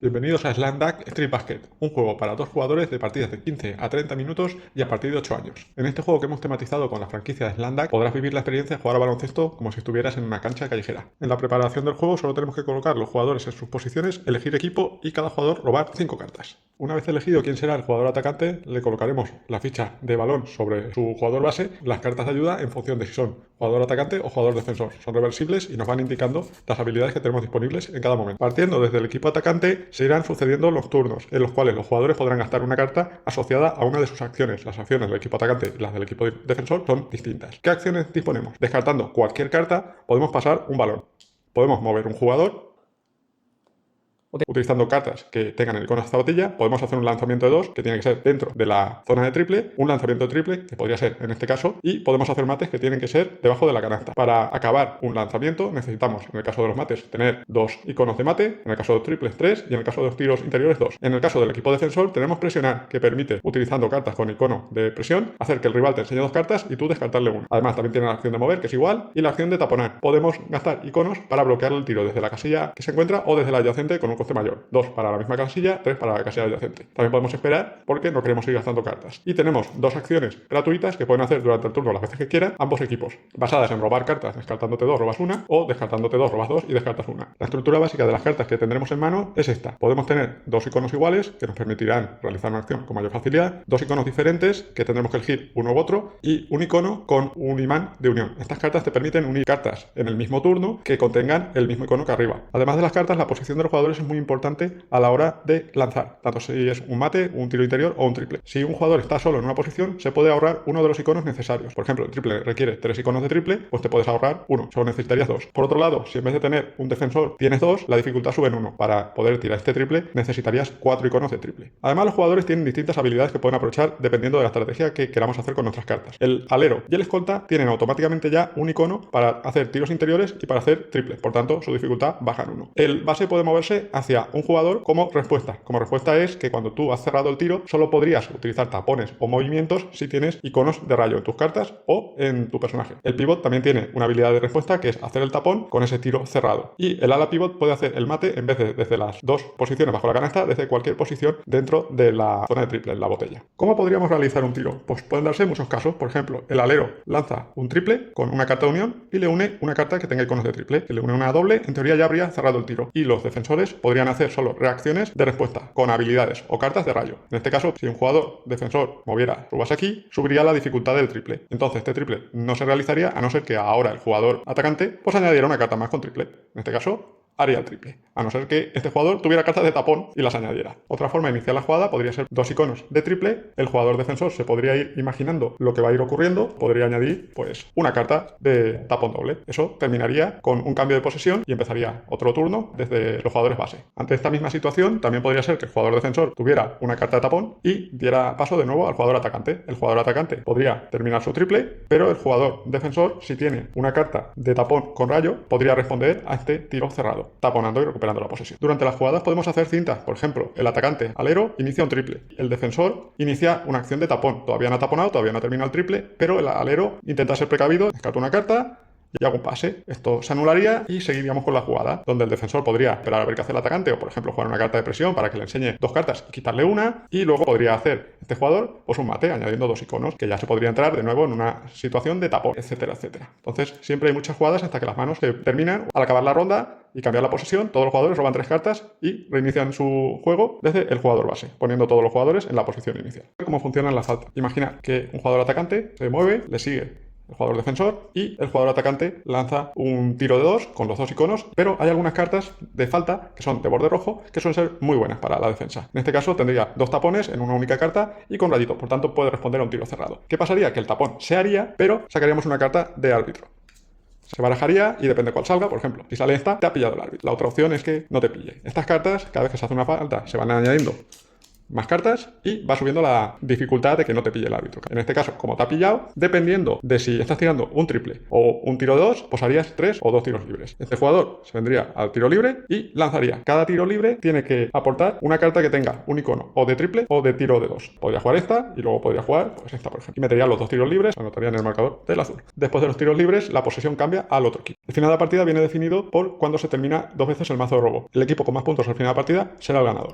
Bienvenidos a Slam Dunk Street Basket, un juego para dos jugadores de partidas de 15 a 30 minutos y a partir de 8 años. En este juego que hemos tematizado con la franquicia de Slam Dunk, podrás vivir la experiencia de jugar a baloncesto como si estuvieras en una cancha callejera. En la preparación del juego solo tenemos que colocar los jugadores en sus posiciones, elegir equipo y cada jugador robar 5 cartas. Una vez elegido quién será el jugador atacante, le colocaremos la ficha de balón sobre su jugador base, las cartas de ayuda en función de si son jugador atacante o jugador defensor. Son reversibles y nos van indicando las habilidades que tenemos disponibles en cada momento. Partiendo desde el equipo atacante, se irán sucediendo los turnos, en los cuales los jugadores podrán gastar una carta asociada a una de sus acciones. Las acciones del equipo atacante y las del equipo defensor son distintas. ¿Qué acciones disponemos? Descartando cualquier carta, podemos pasar un balón. Podemos mover un jugador. Utilizando cartas que tengan el icono de zapatilla, podemos hacer un lanzamiento de 2 que tiene que ser dentro de la zona de triple, un lanzamiento de triple que podría ser en este caso, y podemos hacer mates que tienen que ser debajo de la canasta. Para acabar un lanzamiento necesitamos, en el caso de los mates, tener 2 iconos de mate, en el caso de los triples 3 y en el caso de los tiros interiores 2. En el caso del equipo defensor tenemos presionar, que permite, utilizando cartas con icono de presión, hacer que el rival te enseñe 2 cartas y tú descartarle una. Además también tiene la acción de mover, que es igual, y la acción de taponar. Podemos gastar iconos para bloquear el tiro desde la casilla que se encuentra o desde la adyacente con un coste mayor. 2 para la misma casilla, 3 para la casilla adyacente. También podemos esperar porque no queremos ir gastando cartas. Y tenemos 2 acciones gratuitas que pueden hacer durante el turno las veces que quieran ambos equipos, basadas en robar cartas, descartándote 2 robas una, o descartándote 2 robas 2 y descartas una. La estructura básica de las cartas que tendremos en mano es esta. Podemos tener 2 iconos iguales que nos permitirán realizar una acción con mayor facilidad, 2 iconos diferentes que tendremos que elegir uno u otro y un icono con un imán de unión. Estas cartas te permiten unir cartas en el mismo turno que contengan el mismo icono que arriba. Además de las cartas, la posición de los jugadores es muy importante a la hora de lanzar, tanto si es un mate, un tiro interior o un triple. Si un jugador está solo en una posición, se puede ahorrar uno de los iconos necesarios. Por ejemplo, el triple requiere 3 iconos de triple, pues te puedes ahorrar uno, solo necesitarías 2. Por otro lado, si en vez de tener un defensor tienes 2, la dificultad sube en 1. Para poder tirar este triple necesitarías 4 iconos de triple. Además, los jugadores tienen distintas habilidades que pueden aprovechar dependiendo de la estrategia que queramos hacer con nuestras cartas. El alero y el escolta tienen automáticamente ya un icono para hacer tiros interiores y para hacer triples, por tanto su dificultad baja en 1. El base puede moverse hacia un jugador como respuesta. Como respuesta es que cuando tú has cerrado el tiro, solo podrías utilizar tapones o movimientos si tienes iconos de rayo en tus cartas o en tu personaje. El pivot también tiene una habilidad de respuesta que es hacer el tapón con ese tiro cerrado. Y el ala pivot puede hacer el mate en vez de desde las 2 posiciones bajo la canasta, desde cualquier posición dentro de la zona de triple, en la botella. ¿Cómo podríamos realizar un tiro? Pues pueden darse muchos casos. Por ejemplo, el alero lanza un triple con una carta de unión y le une una carta que tenga iconos de triple. Si le une una doble, en teoría ya habría cerrado el tiro. Y los defensores podrían hacer solo reacciones de respuesta con habilidades o cartas de rayo. En este caso, si un jugador defensor moviera su base aquí, subiría la dificultad del triple. Entonces este triple no se realizaría a no ser que ahora el jugador atacante pues añadiera una carta más con triple. En este caso, haría el triple, a no ser que este jugador tuviera cartas de tapón y las añadiera. Otra forma de iniciar la jugada podría ser 2 iconos de triple, el jugador defensor se podría ir imaginando lo que va a ir ocurriendo, podría añadir pues una carta de tapón doble. Eso terminaría con un cambio de posesión y empezaría otro turno desde los jugadores base. Ante esta misma situación también podría ser que el jugador defensor tuviera una carta de tapón y diera paso de nuevo al jugador atacante. El jugador atacante podría terminar su triple, pero el jugador defensor, si tiene una carta de tapón con rayo, podría responder a este tiro cerrado, taponando y recuperando la posesión. Durante las jugadas podemos hacer cintas. Por ejemplo, el atacante alero inicia un triple. El defensor inicia una acción de tapón. Todavía no ha taponado, todavía no ha terminado el triple, pero el alero intenta ser precavido, descarta una carta y hago un pase. Esto se anularía y seguiríamos con la jugada, donde el defensor podría esperar a ver qué hace el atacante, o por ejemplo jugar una carta de presión para que le enseñe 2 cartas y quitarle una, y luego podría hacer este jugador pues un mate, añadiendo 2 iconos, que ya se podría entrar de nuevo en una situación de tapón, etcétera, etcétera. Entonces siempre hay muchas jugadas hasta que las manos se terminan. Al acabar la ronda y cambiar la posesión, todos los jugadores roban 3 cartas y reinician su juego desde el jugador base, poniendo todos los jugadores en la posición inicial. ¿Cómo funcionan las faltas? Imaginad que un jugador atacante se mueve, le sigue el jugador defensor y el jugador atacante lanza un tiro de 2 con los 2 iconos, pero hay algunas cartas de falta que son de borde rojo que suelen ser muy buenas para la defensa. En este caso tendría 2 tapones en una única carta y con rayitos, por tanto puede responder a un tiro cerrado. ¿Qué pasaría? Que el tapón se haría, pero sacaríamos una carta de árbitro. Se barajaría y depende de cuál salga. Por ejemplo, si sale esta, te ha pillado el árbitro. La otra opción es que no te pille. Estas cartas, cada vez que se hace una falta, se van añadiendo más cartas y va subiendo la dificultad de que no te pille el árbitro. En este caso, como te ha pillado, dependiendo de si estás tirando un triple o un tiro de 2, pues harías 3 o 2 tiros libres. Este jugador se vendría al tiro libre y lanzaría. Cada tiro libre tiene que aportar una carta que tenga un icono o de triple o de tiro de 2. Podría jugar esta y luego podría jugar pues esta, por ejemplo. Y metería los 2 tiros libres, anotaría en el marcador del azul. Después de los tiros libres, la posesión cambia al otro equipo. El final de la partida viene definido por cuando se termina 2 veces el mazo de robo. El equipo con más puntos al final de la partida será el ganador.